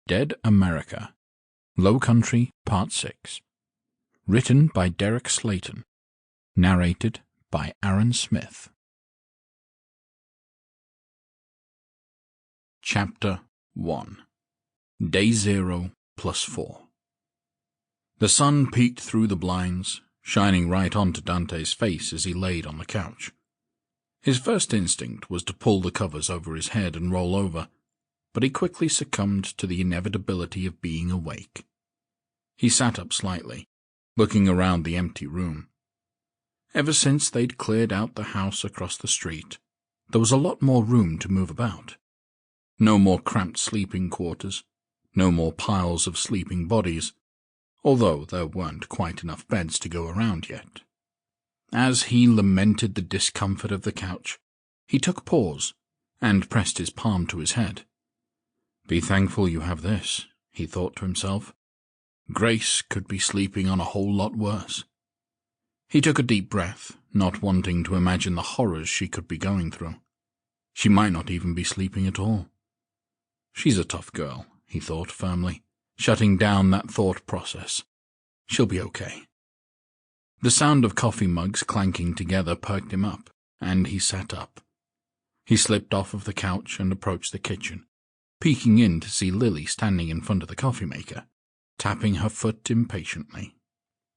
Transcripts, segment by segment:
Dead America, Lowcountry, Part 6. Written by Derek Slaton. Narrated by Aaron Smith. Chapter 1. Day 0 plus 4. The sun peeked through the blinds, shining right onto Dante's face as he laid on the couch. His first instinct was to pull the covers over his head and roll over, but he quickly succumbed to the inevitability of being awake. He sat up slightly, looking around the empty room. Ever since they'd cleared out the house across the street, there was a lot more room to move about. No more cramped sleeping quarters, no more piles of sleeping bodies, although there weren't quite enough beds to go around yet. As he lamented the discomfort of the couch, he took pause and pressed his palm to his head. Be thankful you have this, he thought to himself. Grace could be sleeping on a whole lot worse. He took a deep breath, not wanting to imagine the horrors she could be going through. She might not even be sleeping at all. She's a tough girl, he thought firmly, shutting down that thought process. She'll be okay. The sound of coffee mugs clanking together perked him up, and he sat up. He slipped off of the couch and approached the kitchen, peeking in to see Lily standing in front of the coffee maker, tapping her foot impatiently.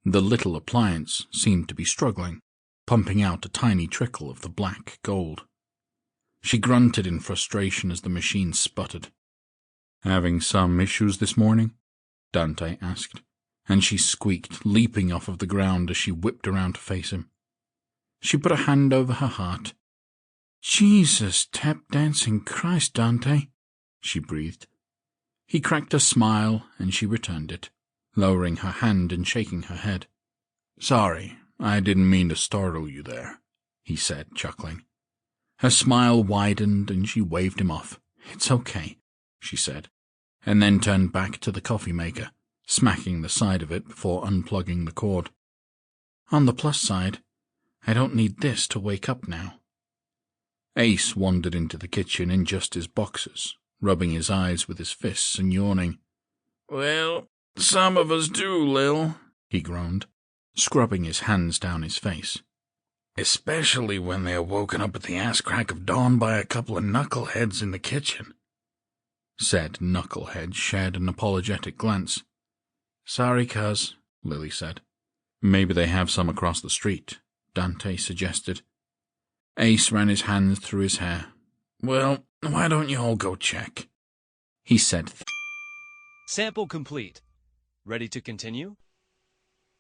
The little appliance seemed to be struggling, pumping out a tiny trickle of the black gold. She grunted in frustration as the machine sputtered. "Having some issues this morning?" Dante asked, and she squeaked, leaping off of the ground as she whipped around to face him. She put a hand over her heart. "Jesus, tap-dancing Christ, Dante," she breathed. He cracked a smile, and she returned it, lowering her hand and shaking her head. "Sorry, I didn't mean to startle you there," he said, chuckling. Her smile widened, and she waved him off. "It's okay," she said, and then turned back to the coffee maker, smacking the side of it before unplugging the cord. "On the plus side, I don't need this to wake up now." Ace wandered into the kitchen in just his boxers, rubbing his eyes with his fists and yawning. "Well, some of us do, Lil," he groaned, scrubbing his hands down his face. "Especially when they are woken up at the ass crack of dawn by a couple of knuckleheads in the kitchen." Said knucklehead shared an apologetic glance. "Sorry, cuz," Lily said. "Maybe they have some across the street," Dante suggested. Ace ran his hands through his hair. "Well, why don't you all go check?" he said. Sample complete. Ready to continue?